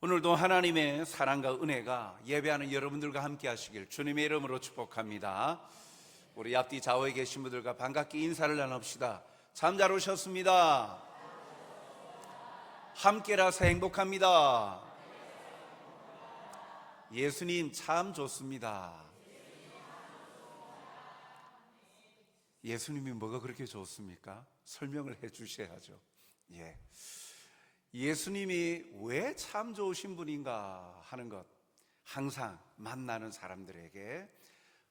오늘도 하나님의 사랑과 은혜가 예배하는 여러분들과 함께 하시길 주님의 이름으로 축복합니다. 우리 앞뒤 좌우에 계신 분들과 반갑게 인사를 나눕시다. 참 잘 오셨습니다. 함께라서 행복합니다. 예수님 참 좋습니다. 예수님이 뭐가 그렇게 좋습니까? 설명을 해 주셔야죠. 예수님이 왜 참 좋으신 분인가 하는 것, 항상 만나는 사람들에게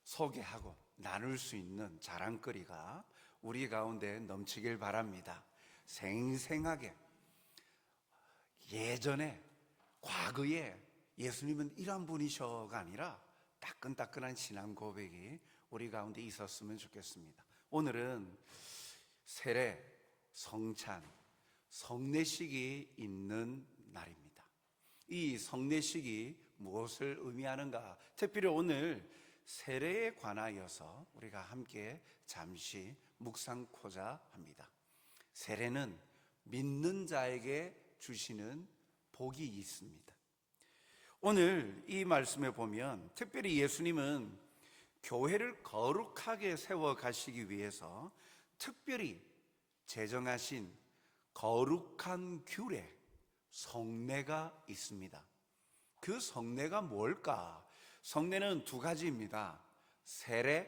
소개하고 나눌 수 있는 자랑거리가 우리 가운데 넘치길 바랍니다. 생생하게 예전에, 과거에 예수님은 이런 분이셔가 아니라 따끈따끈한 신앙 고백이 우리 가운데 있었으면 좋겠습니다. 오늘은 세례, 성찬, 성례식이 있는 날입니다. 이 성례식이 무엇을 의미하는가? 특별히 오늘 세례에 관하여서 우리가 함께 잠시 묵상코자 합니다. 세례는 믿는 자에게 주시는 복이 있습니다. 오늘 이 말씀에 보면 특별히 예수님은 교회를 거룩하게 세워 가시기 위해서 특별히 제정하신 거룩한 규례, 성례가 있습니다. 그 성례가 뭘까? 성례는 두 가지입니다. 세례,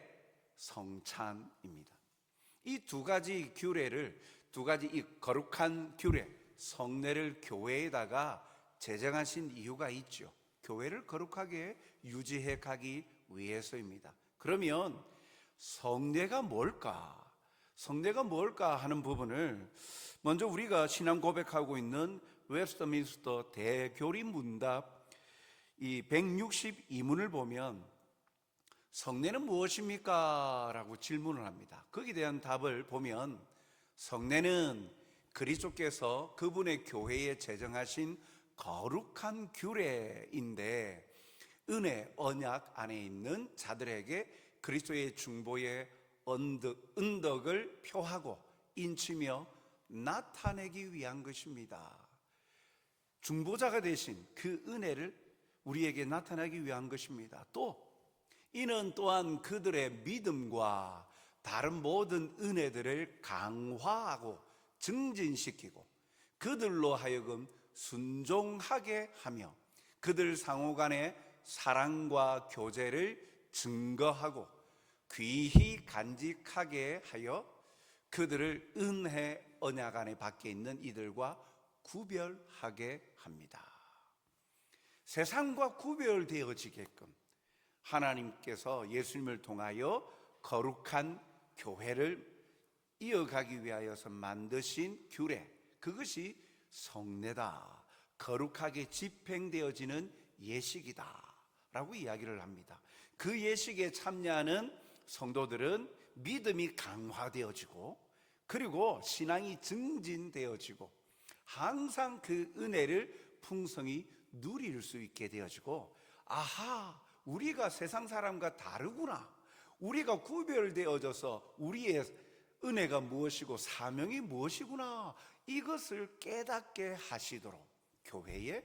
성찬입니다. 이 두 가지 규례를, 이 거룩한 규례, 성례를 교회에다가 제정하신 이유가 있죠. 교회를 거룩하게 유지해 가기 위해서입니다. 그러면 성례가 뭘까? 성례가 뭘까 하는 부분을 먼저 우리가 신앙 고백하고 있는 웨스트민스터 대교리 문답 이 162문을 보면 성례는 무엇입니까? 라고 질문을 합니다. 거기에 대한 답을 보면 성례는 그리스도께서 그분의 교회에 제정하신 거룩한 규례인데 은혜, 언약 안에 있는 자들에게 그리스도의 중보의 은덕을 표하고 인치며 나타내기 위한 것입니다. 중보자가 되신 그 은혜를 우리에게 나타내기 위한 것입니다. 또 이는 또한 그들의 믿음과 다른 모든 은혜들을 강화하고 증진시키고 그들로 하여금 순종하게 하며 그들 상호 간의 사랑과 교제를 증거하고 귀히 간직하게 하여 그들을 은혜 언약 안에 밖에 있는 이들과 구별하게 합니다. 세상과 구별되어지게끔 하나님께서 예수님을 통하여 거룩한 교회를 이어가기 위하여서 만드신 규례, 그것이 성례다, 거룩하게 집행되어지는 예식이다 라고 이야기를 합니다. 그 예식에 참여하는 성도들은 믿음이 강화되어지고 그리고 신앙이 증진되어지고 항상 그 은혜를 풍성히 누릴 수 있게 되어지고, 아하, 우리가 세상 사람과 다르구나, 우리가 구별되어져서 우리의 은혜가 무엇이고 사명이 무엇이구나, 이것을 깨닫게 하시도록 교회에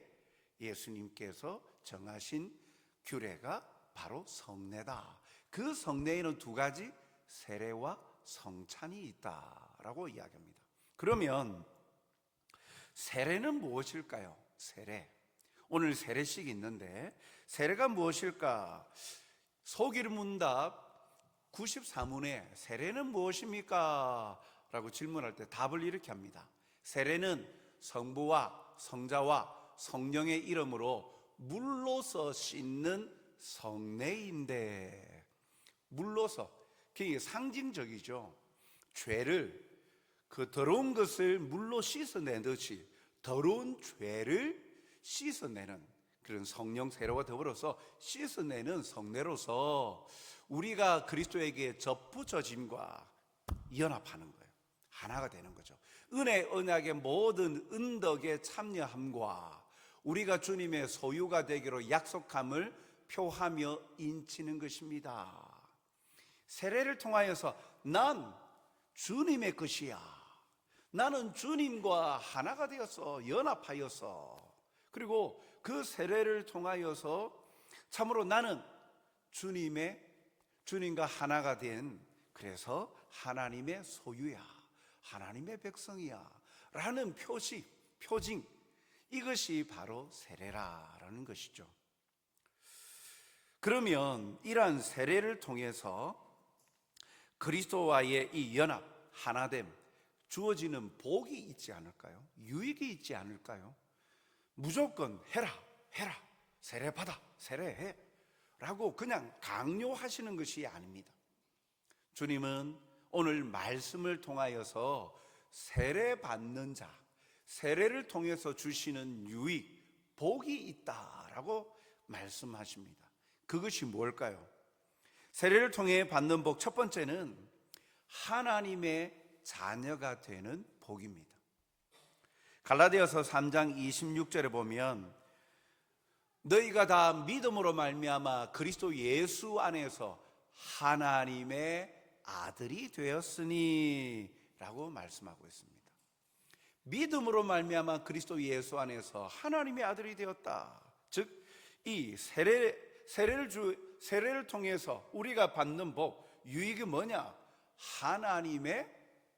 예수님께서 정하신 규례가 바로 성례다. 그 성례에는 두 가지, 세례와 성찬이 있다라고 이야기합니다. 그러면 세례는 무엇일까요? 세례. 오늘 세례식이 있는데 세례가 무엇일까? 소기름 문답 94문에 세례는 무엇입니까? 라고 질문할 때 답을 이렇게 합니다. 세례는 성부와 성자와 성령의 이름으로 물로서 씻는 성례인데, 물로서, 그게 상징적이죠. 죄를, 그 더러운 것을 물로 씻어내듯이 더러운 죄를 씻어내는 그런 성령 세례와 더불어서 씻어내는 성례로서 우리가 그리스도에게 접붙여짐과 연합하는 거예요. 하나가 되는 거죠. 은혜 언약의 모든 은덕에 참여함과 우리가 주님의 소유가 되기로 약속함을 표하며 인치는 것입니다. 세례를 통하여서 난 주님의 것이야, 나는 주님과 하나가 되어서 연합하여서, 그리고 그 세례를 통하여서 참으로 나는 주님과 하나가 된, 그래서 하나님의 소유야, 하나님의 백성이야 라는 표징, 이것이 바로 세례라는 것이죠. 그러면 이러한 세례를 통해서 그리스도와의 이 연합, 하나됨, 주어지는 복이 있지 않을까요? 유익이 있지 않을까요? 무조건 해라, 세례받아, 세례해 라고 그냥 강요하시는 것이 아닙니다. 주님은 오늘 말씀을 통하여서 세례받는 자, 세례를 통해서 주시는 유익, 복이 있다라고 말씀하십니다. 그것이 뭘까요? 세례를 통해 받는 복, 첫 번째는 하나님의 자녀가 되는 복입니다. 갈라디아서 3장 26절에 보면 너희가 다 믿음으로 말미암아 그리스도 예수 안에서 하나님의 아들이 되었으니 라고 말씀하고 있습니다. 믿음으로 말미암아 그리스도 예수 안에서 하나님의 아들이 되었다. 즉 이 세례를 통해서 우리가 받는 복, 유익이 뭐냐? 하나님의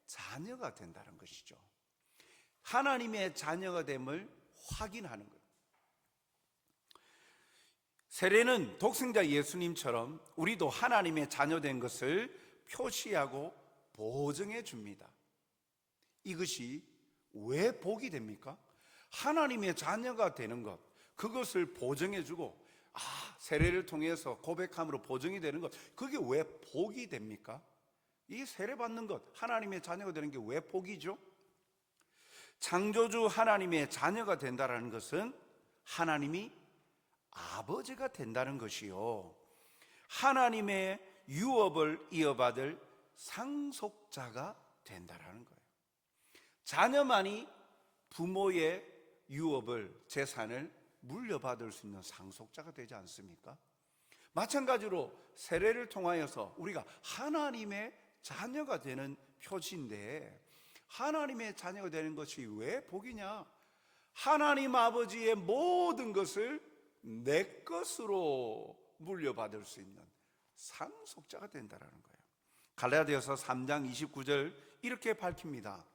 자녀가 된다는 것이죠. 하나님의 자녀가 됨을 확인하는 거예요. 세례는 독생자 예수님처럼 우리도 하나님의 자녀 된 것을 표시하고 보증해 줍니다. 이것이 왜 복이 됩니까? 하나님의 자녀가 되는 것, 그것을 보증해 주고, 세례를 통해서 고백함으로 보증이 되는 것, 그게 왜 복이 됩니까? 이 세례 받는 것, 하나님의 자녀가 되는 게 왜 복이죠? 창조주 하나님의 자녀가 된다는 것은 하나님이 아버지가 된다는 것이요, 하나님의 유업을 이어받을 상속자가 된다는 거예요. 자녀만이 부모의 유업을, 재산을 물려받을 수 있는 상속자가 되지 않습니까? 마찬가지로 세례를 통하여서 우리가 하나님의 자녀가 되는 표시인데, 하나님의 자녀가 되는 것이 왜 복이냐? 하나님 아버지의 모든 것을 내 것으로 물려받을 수 있는 상속자가 된다는 거예요. 갈라디아서 3장 29절 이렇게 밝힙니다.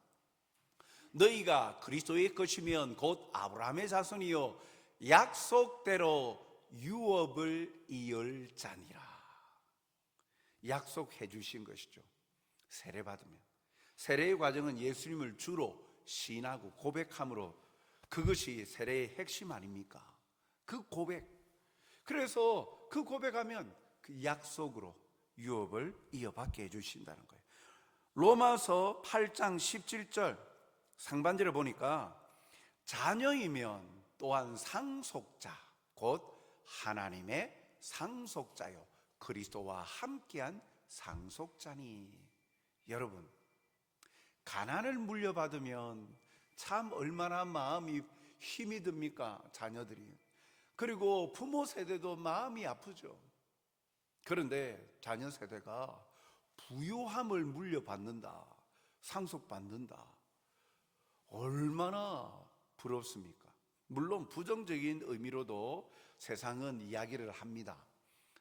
너희가 그리스도의 것이면 곧 아브라함의 자손이요 약속대로 유업을 이을 자니라. 약속해 주신 것이죠. 세례 받으면, 세례의 과정은 예수님을 주로 신하고 고백함으로, 그것이 세례의 핵심 아닙니까? 그 고백, 그래서 그 고백하면 그 약속으로 유업을 이어받게 해주신다는 거예요. 로마서 8장 17절 상반절에 보니까 자녀이면 또한 상속자, 곧 하나님의 상속자요 그리스도와 함께한 상속자니. 여러분, 가난을 물려받으면 참 얼마나 마음이 힘이 듭니까? 자녀들이. 그리고 부모 세대도 마음이 아프죠. 그런데 자녀 세대가 부유함을 물려받는다, 상속받는다, 얼마나 부럽습니까? 물론 부정적인 의미로도 세상은 이야기를 합니다.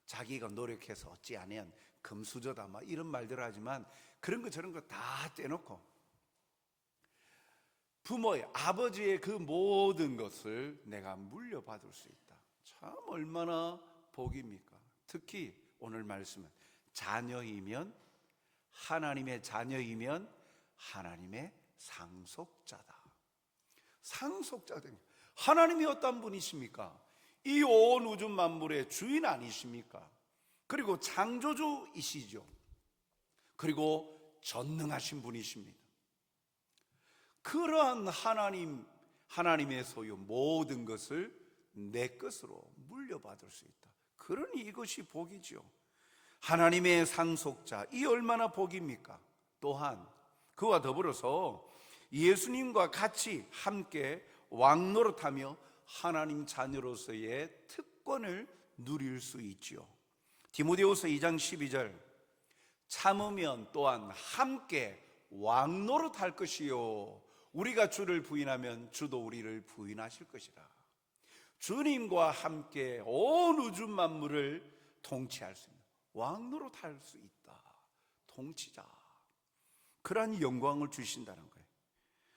자기가 노력해서 어찌 아니면 금수저다, 막 이런 말들을 하지만 그런 거 저런 거 다 떼놓고 부모의, 아버지의 그 모든 것을 내가 물려받을 수 있다. 참 얼마나 복입니까? 특히 오늘 말씀은 자녀이면, 하나님의 자녀이면 하나님의 상속자다. 상속자가 됩니다. 하나님이 어떤 분이십니까? 이 온 우주 만물의 주인 아니십니까? 그리고 창조주이시죠. 그리고 전능하신 분이십니다. 그러한 하나님의 소유 모든 것을 내 것으로 물려받을 수 있다. 그러니 이것이 복이죠. 하나님의 상속자, 이 얼마나 복입니까? 또한 그와 더불어서 예수님과 같이 함께 왕노릇하며 하나님 자녀로서의 특권을 누릴 수 있지요. 디모데후서 2장 12절 참으면 또한 함께 왕노릇할 것이요 우리가 주를 부인하면 주도 우리를 부인하실 것이라. 주님과 함께 온 우주 만물을 통치할 수 있는 왕노릇 할 수 있다. 통치자. 그러한 영광을 주신다는 거예요.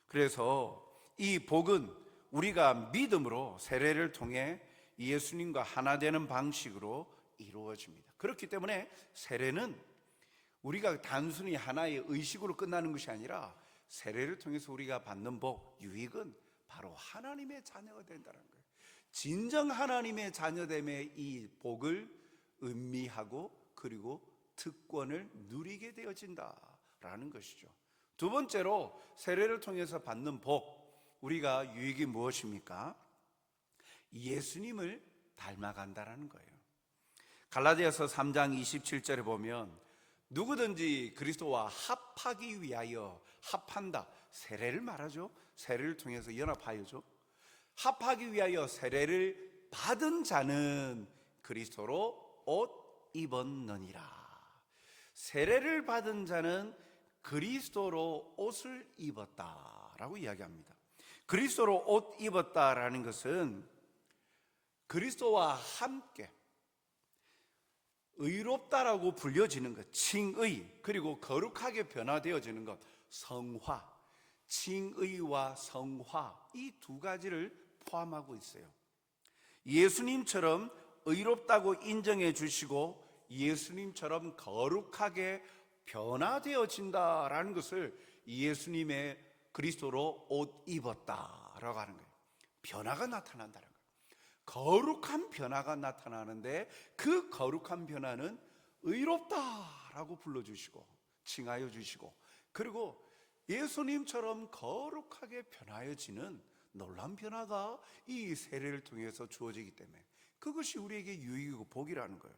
그래서 이 복은 우리가 믿음으로 세례를 통해 예수님과 하나 되는 방식으로 이루어집니다. 그렇기 때문에 세례는 우리가 단순히 하나의 의식으로 끝나는 것이 아니라 세례를 통해서 우리가 받는 복, 유익은 바로 하나님의 자녀가 된다는 거예요. 진정 하나님의 자녀됨의 이 복을 음미하고 그리고 특권을 누리게 되어진다라는 것이죠. 두 번째로 세례를 통해서 받는 복, 우리가 유익이 무엇입니까? 예수님을 닮아간다라는 거예요. 갈라디아서 3장 27절에 보면 누구든지 그리스도와 합하기 위하여, 합한다, 세례를 말하죠. 세례를 통해서 연합하여죠. 합하기 위하여 세례를 받은 자는 그리스도로 옷 입었느니라. 세례를 받은 자는 그리스도로 옷을 입었다라고 이야기합니다. 그리스도로 옷 입었다라는 것은 그리스도와 함께 의롭다라고 불려지는 것, 칭의, 그리고 거룩하게 변화되어지는 것, 성화. 칭의와 성화, 이 두 가지를 포함하고 있어요. 예수님처럼 의롭다고 인정해 주시고 예수님처럼 거룩하게 변화되어진다라는 것을 예수님의 그리스도로 옷 입었다라고 하는 거예요. 변화가 나타난다는 거예요. 거룩한 변화가 나타나는데 그 거룩한 변화는 의롭다라고 불러주시고 칭하여 주시고, 그리고 예수님처럼 거룩하게 변화해지는 놀라운 변화가 이 세례를 통해서 주어지기 때문에 그것이 우리에게 유익이고 복이라는 거예요.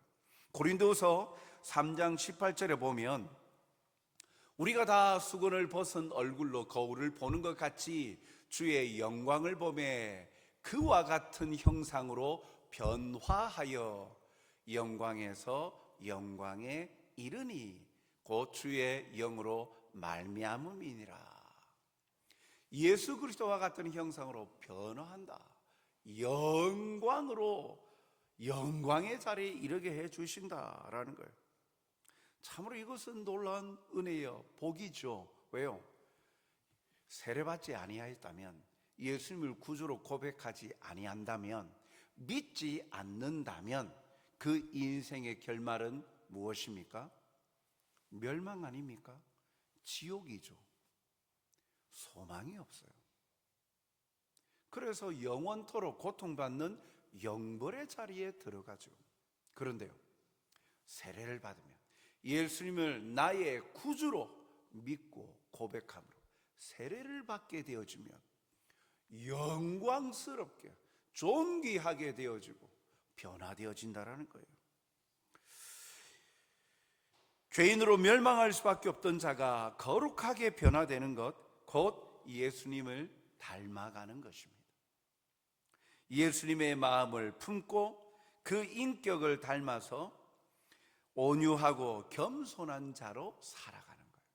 고린도서 3장 18절에 보면 우리가 다 수건을 벗은 얼굴로 거울을 보는 것 같이 주의 영광을 보매 그와 같은 형상으로 변화하여 영광에서 영광에 이르니 곧 주의 영으로 말미암음이니라. 예수 그리스도와 같은 형상으로 변화한다. 영광으로 영광의 자리에 이르게 해 주신다라는 거예요. 참으로 이것은 놀라운 은혜요, 복이죠. 왜요? 세례받지 아니하였다면, 예수님을 구주로 고백하지 아니한다면, 믿지 않는다면 그 인생의 결말은 무엇입니까? 멸망 아닙니까? 지옥이죠. 소망이 없어요. 그래서 영원토록 고통받는 영벌의 자리에 들어가죠. 그런데요, 세례를 받으면 예수님을 나의 구주로 믿고 고백함으로 세례를 받게 되어지면 영광스럽게 존귀하게 되어지고 변화되어진다라는 거예요. 죄인으로 멸망할 수밖에 없던 자가 거룩하게 변화되는 것, 곧 예수님을 닮아가는 것입니다. 예수님의 마음을 품고 그 인격을 닮아서 온유하고 겸손한 자로 살아가는 거예요.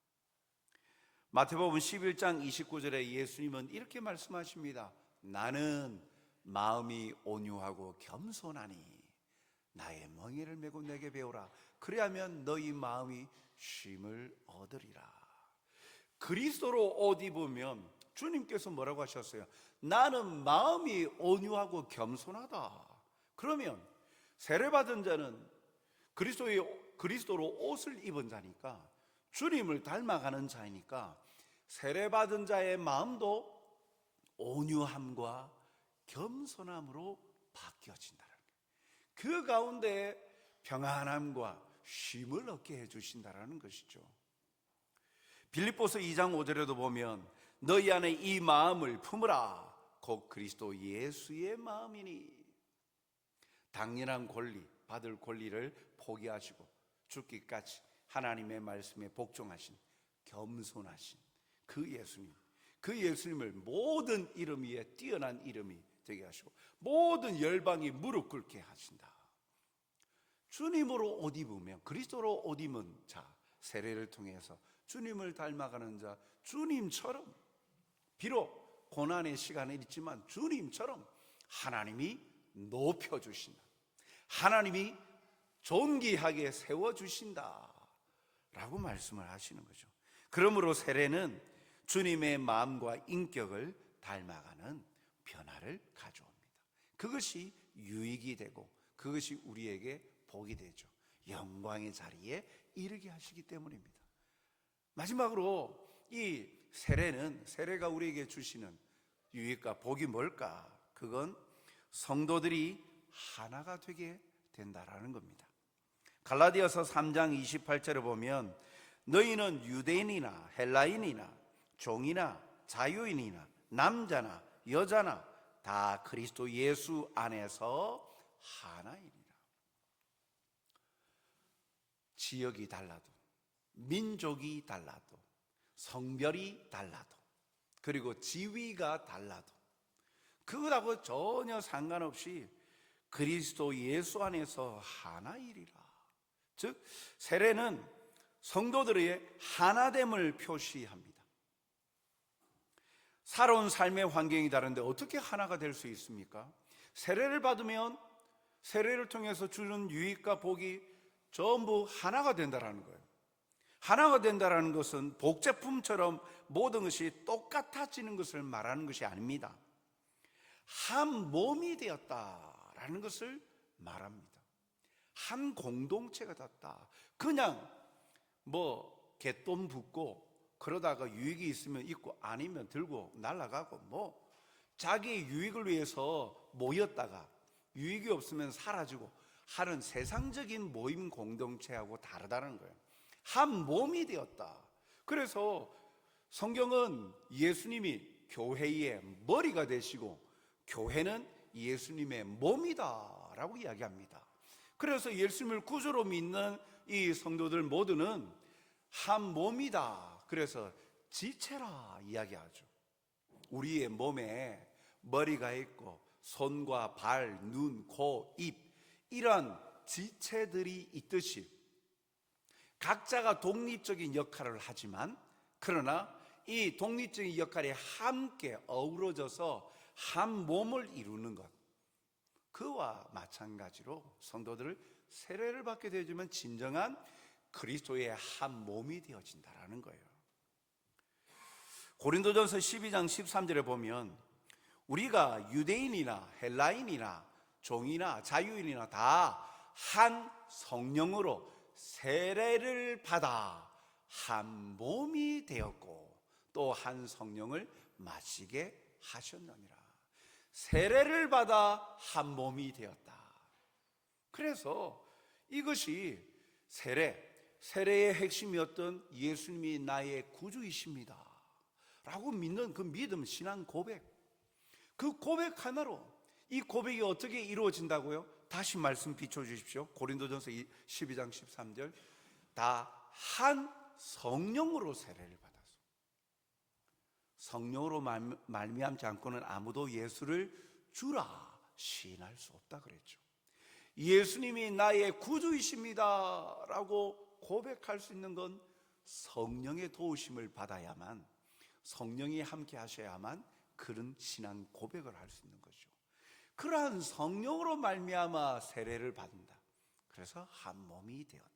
마태복음 11장 29절에 예수님은 이렇게 말씀하십니다. 나는 마음이 온유하고 겸손하니 나의 멍에를 메고 내게 배우라. 그리하면 너희 마음이 쉼을 얻으리라. 그리스도로 옷 입으면 주님께서 뭐라고 하셨어요? 나는 마음이 온유하고 겸손하다. 그러면 세례받은 자는 그리스도로 옷을 입은 자니까, 주님을 닮아가는 자이니까 세례받은 자의 마음도 온유함과 겸손함으로 바뀌어진다는 거예요. 그 가운데 평안함과 쉼을 얻게 해주신다는 것이죠. 빌립보서 2장 5절에도 보면 너희 안에 이 마음을 품으라. 곧 그리스도 예수의 마음이니. 당연한 권리, 받을 권리를 포기하시고 죽기까지 하나님의 말씀에 복종하신 겸손하신 그 예수님, 그 예수님을 모든 이름 위에 뛰어난 이름이 되게 하시고 모든 열방이 무릎 꿇게 하신다. 주님으로 옷 입으면, 그리스도로 옷 입은 자, 세례를 통해서 주님을 닮아가는 자, 주님처럼, 비록 고난의 시간이 있지만 주님처럼 하나님이 높여주신다. 하나님이 존귀하게 세워주신다 라고 말씀을 하시는 거죠. 그러므로 세례는 주님의 마음과 인격을 닮아가는 변화를 가져옵니다. 그것이 유익이 되고 그것이 우리에게 복이 되죠. 영광의 자리에 이르게 하시기 때문입니다. 마지막으로 이 세례가 우리에게 주시는 유익과 복이 뭘까? 그건 성도들이 하나가 되게 된다라는 겁니다. 갈라디아서 3장 28절에 보면 너희는 유대인이나 헬라인이나 종이나 자유인이나 남자나 여자나 다 그리스도 예수 안에서 하나이니라. 지역이 달라도, 민족이 달라도, 성별이 달라도, 그리고 지위가 달라도 그것하고 전혀 상관없이 그리스도 예수 안에서 하나이리라. 즉 세례는 성도들의 하나됨을 표시합니다. 살아온 삶의 환경이 다른데 어떻게 하나가 될 수 있습니까? 세례를 받으면 세례를 통해서 주는 유익과 복이 전부 하나가 된다는 거예요. 하나가 된다는 것은 복제품처럼 모든 것이 똑같아지는 것을 말하는 것이 아닙니다. 한 몸이 되었다라는 것을 말합니다. 한 공동체가 됐다. 그냥 개똥 붓고 그러다가 유익이 있으면 있고 아니면 들고 날아가고 자기 유익을 위해서 모였다가 유익이 없으면 사라지고 하는 세상적인 모임 공동체하고 다르다는 거예요. 한 몸이 되었다. 그래서 성경은 예수님이 교회의 머리가 되시고 교회는 예수님의 몸이다 라고 이야기합니다. 그래서 예수님을 구주로 믿는 이 성도들 모두는 한 몸이다. 그래서 지체라 이야기하죠. 우리의 몸에 머리가 있고 손과 발, 눈, 코, 입 이런 지체들이 있듯이 각자가 독립적인 역할을 하지만 그러나 이 독립적인 역할이 함께 어우러져서 한 몸을 이루는 것, 그와 마찬가지로 성도들을 세례를 받게 되어지면 진정한 그리스도의 한 몸이 되어진다는 거예요. 고린도전서 12장 13절에 보면 우리가 유대인이나 헬라인이나 종이나 자유인이나 다 한 성령으로 세례를 받아 한 몸이 되었고 또 한 성령을 마시게 하셨느니라. 세례를 받아 한 몸이 되었다. 그래서 이것이 세례의 핵심이었던 예수님이 나의 구주이십니다 라고 믿는 그 믿음, 신앙 고백, 그 고백 하나로 이 고백이 어떻게 이루어진다고요? 다시 말씀 비춰주십시오. 고린도전서 12장 13절 다 한 성령으로 세례를 받아서 성령으로 말미암지 않고는 아무도 예수를 주라 시인할 수 없다 그랬죠. 예수님이 나의 구주이십니다 라고 고백할 수 있는 건 성령의 도우심을 받아야만, 성령이 함께 하셔야만 그런 신앙 고백을 할 수 있는 거죠. 그러한 성령으로 말미암아 세례를 받는다. 그래서 한 몸이 되었다.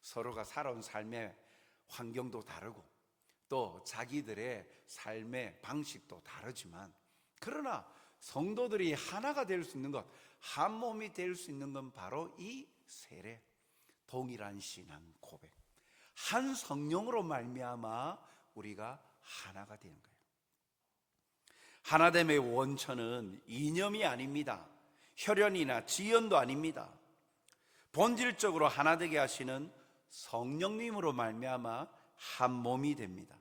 서로가 살아온 삶의 환경도 다르고 또 자기들의 삶의 방식도 다르지만 그러나 성도들이 하나가 될 수 있는 것, 한 몸이 될 수 있는 건 바로 이 세례, 동일한 신앙 고백, 한 성령으로 말미암아 우리가 하나가 되는 거예요. 하나됨의 원천은 이념이 아닙니다. 혈연이나 지연도 아닙니다. 본질적으로 하나 되게 하시는 성령님으로 말미암아 한 몸이 됩니다.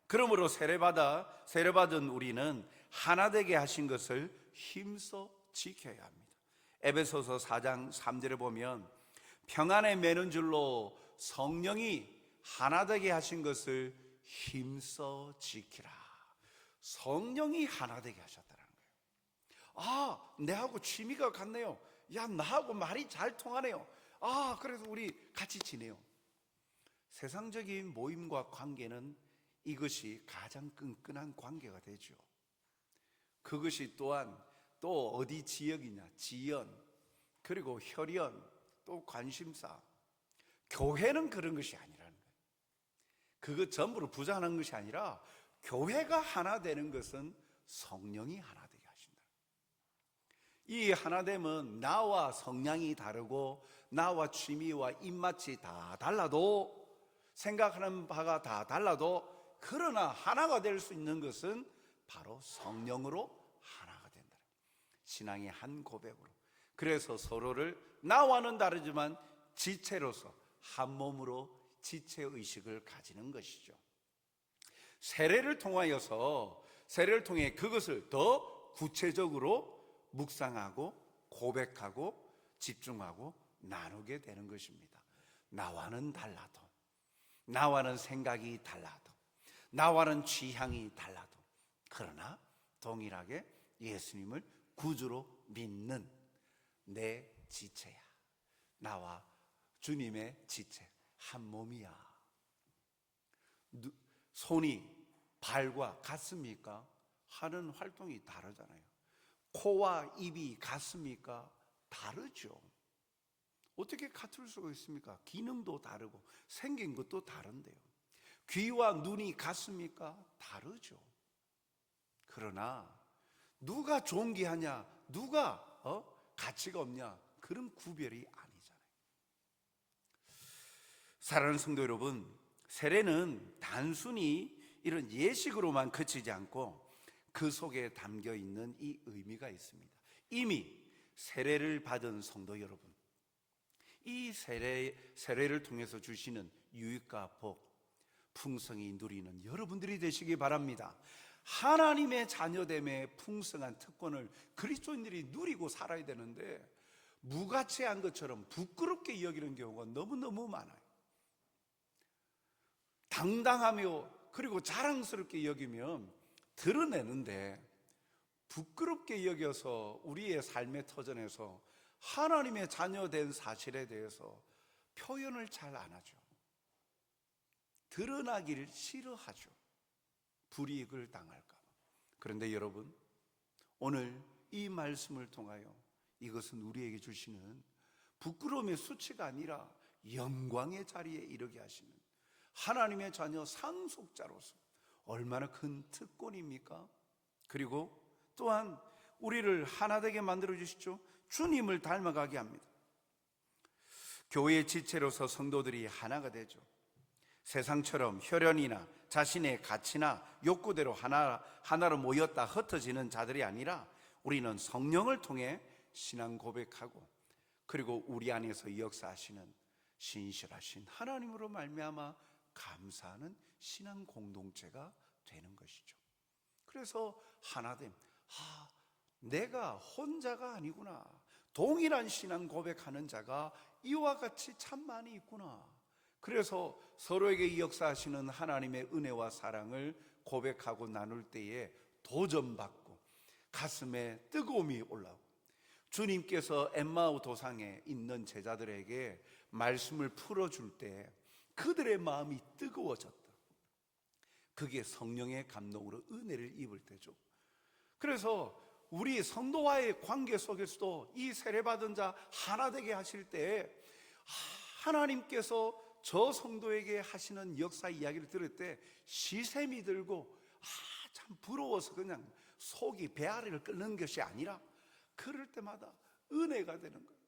그러므로 세례받은 우리는 하나 되게 하신 것을 힘써 지켜야 합니다. 에베소서 4장 3절에 보면 평안에 매는 줄로 성령이 하나 되게 하신 것을 힘써 지키라. 성령이 하나 되게 하셨다는 거예요. 내하고 취미가 같네요. 나하고 말이 잘 통하네요. 그래서 우리 같이 지내요. 세상적인 모임과 관계는 이것이 가장 끈끈한 관계가 되죠. 그것이 또한 또 어디 지역이냐, 지연, 그리고 혈연, 또 관심사. 교회는 그런 것이 아니라는 거예요. 그거 전부로 부정하는 것이 아니라 교회가 하나 되는 것은 성령이 하나 되게 하신다. 이 하나됨은 나와 성향이 다르고 나와 취미와 입맛이 다 달라도, 생각하는 바가 다 달라도, 그러나 하나가 될 수 있는 것은 바로 성령으로 하나가 된다. 신앙의 한 고백으로. 그래서 서로를 나와는 다르지만 지체로서 한 몸으로 지체의식을 가지는 것이죠. 세례를 통해 그것을 더 구체적으로 묵상하고 고백하고 집중하고 나누게 되는 것입니다. 나와는 달라도, 나와는 생각이 달라도, 나와는 취향이 달라도, 그러나 동일하게 예수님을 구주로 믿는 내 지체야. 나와 주님의 지체 한 몸이야. 손이 발과 같습니까? 하는 활동이 다르잖아요. 코와 입이 같습니까? 다르죠. 어떻게 같을 수가 있습니까? 기능도 다르고 생긴 것도 다른데요. 귀와 눈이 같습니까? 다르죠. 그러나 누가 존귀하냐, 누가 가치가 없냐, 그런 구별이 아니잖아요. 사랑하는 성도 여러분, 세례는 단순히 이런 예식으로만 그치지 않고 그 속에 담겨 있는 이 의미가 있습니다. 이미 세례를 받은 성도 여러분, 이 세례를 통해서 주시는 유익과 복, 풍성히 누리는 여러분들이 되시기 바랍니다. 하나님의 자녀됨의 풍성한 특권을 그리스도인들이 누리고 살아야 되는데 무가치한 것처럼 부끄럽게 여기는 경우가 너무너무 많아요. 당당하며 그리고 자랑스럽게 여기면 드러내는데 부끄럽게 여겨서 우리의 삶의 터전에서 하나님의 자녀된 사실에 대해서 표현을 잘 안 하죠. 드러나기를 싫어하죠. 불이익을 당할까 봐. 그런데 여러분, 오늘 이 말씀을 통하여 이것은 우리에게 주시는 부끄러움의 수치가 아니라 영광의 자리에 이르게 하시는 하나님의 자녀 상속자로서 얼마나 큰 특권입니까? 그리고 또한 우리를 하나 되게 만들어 주시죠. 주님을 닮아가게 합니다. 교회의 지체로서 성도들이 하나가 되죠. 세상처럼 혈연이나 자신의 가치나 욕구대로 하나로 모였다 흩어지는 자들이 아니라 우리는 성령을 통해 신앙 고백하고 그리고 우리 안에서 역사하시는 신실하신 하나님으로 말미암아 감사하는 신앙 공동체가 되는 것이죠. 그래서 하나됨, 내가 혼자가 아니구나. 동일한 신앙 고백하는 자가 이와 같이 참 많이 있구나. 그래서 서로에게 역사하시는 하나님의 은혜와 사랑을 고백하고 나눌 때에 도전받고 가슴에 뜨거움이 올라오고, 주님께서 엠마오 도상에 있는 제자들에게 말씀을 풀어줄 때 그들의 마음이 뜨거워졌다. 그게 성령의 감동으로 은혜를 입을 때죠. 그래서 우리 성도와의 관계 속에서도 이 세례받은 자 하나 되게 하실 때 하나님께서 저 성도에게 하시는 역사 이야기를 들을 때 시샘이 들고 참 부러워서 그냥 속이 배아리를 끓는 것이 아니라 그럴 때마다 은혜가 되는 거예요.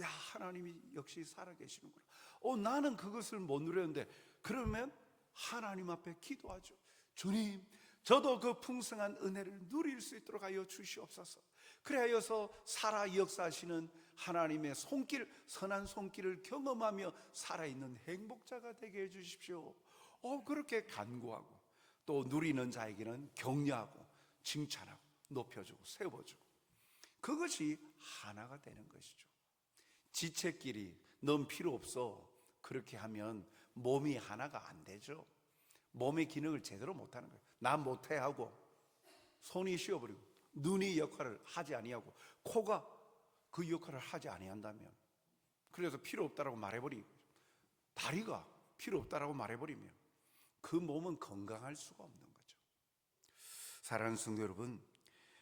야, 하나님이 역시 살아계시는구나. 나는 그것을 못 누렸는데, 그러면 하나님 앞에 기도하죠. 주님, 저도 그 풍성한 은혜를 누릴 수 있도록 하여 주시옵소서. 그래야여서 살아 역사하시는 하나님의 손길, 선한 손길을 경험하며 살아있는 행복자가 되게 해주십시오. 그렇게 간구하고 또 누리는 자에게는 격려하고 칭찬하고 높여주고 세워주고, 그것이 하나가 되는 것이죠. 지체끼리 넌 필요 없어, 그렇게 하면 몸이 하나가 안 되죠. 몸의 기능을 제대로 못하는 거예요. 난 못해 하고 손이 쉬어버리고 눈이 역할을 하지 아니하고 코가 그 역할을 하지 아니한다면, 그래서 필요 없다라고 말해버리고 다리가 필요 없다라고 말해버리면 그 몸은 건강할 수가 없는 거죠. 사랑하는 성도 여러분,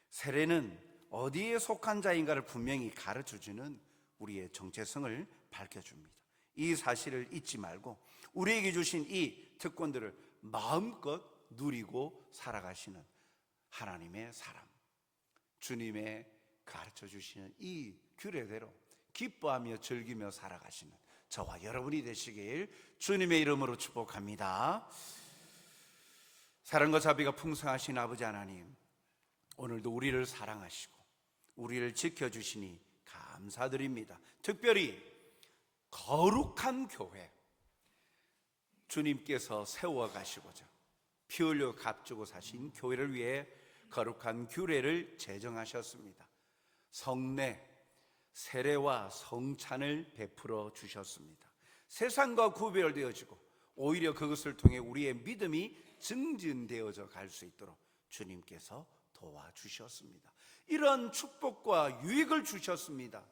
세례는 어디에 속한 자인가를 분명히 가르쳐주는 우리의 정체성을 밝혀줍니다. 이 사실을 잊지 말고 우리에게 주신 이 특권들을 마음껏 누리고 살아가시는 하나님의 사람, 주님의 가르쳐주시는 이 규례대로 기뻐하며 즐기며 살아가시는 저와 여러분이 되시길 주님의 이름으로 축복합니다. 사랑과 자비가 풍성하신 아버지 하나님, 오늘도 우리를 사랑하시고 우리를 지켜주시니 감사드립니다. 특별히 거룩한 교회, 주님께서 세워가시고자 피 흘려 값주고 사신 교회를 위해 거룩한 규례를 제정하셨습니다. 성례, 세례와 성찬을 베풀어 주셨습니다. 세상과 구별되어지고 오히려 그것을 통해 우리의 믿음이 증진되어져 갈 수 있도록 주님께서 도와주셨습니다. 이런 축복과 유익을 주셨습니다.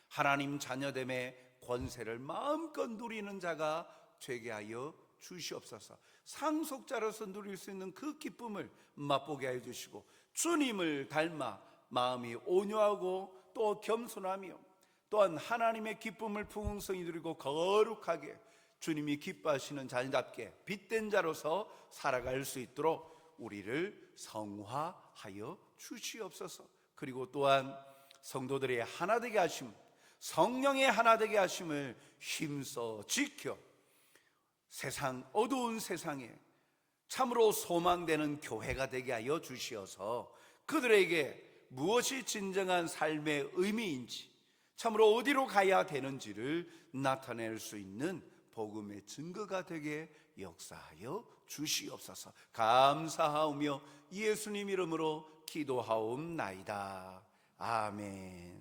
하나님 자녀됨의 권세를 마음껏 누리는 자가 되게 하여 주시옵소서. 상속자로서 누릴 수 있는 그 기쁨을 맛보게 하여 주시고, 주님을 닮아 마음이 온유하고 또 겸손하며 또한 하나님의 기쁨을 풍성히 누리고 거룩하게 주님이 기뻐하시는 자녀답게 빛된 자로서 살아갈 수 있도록 우리를 성화하여 주시옵소서. 그리고 또한 성도들의 하나 되게 하심, 성령의 하나 되게 하심을 힘써 지켜 세상, 어두운 세상에 참으로 소망되는 교회가 되게 하여 주시어서 그들에게 무엇이 진정한 삶의 의미인지, 참으로 어디로 가야 되는지를 나타낼 수 있는 복음의 증거가 되게 역사하여 주시옵소서. 감사하오며 예수님 이름으로 기도하옵나이다. 아멘.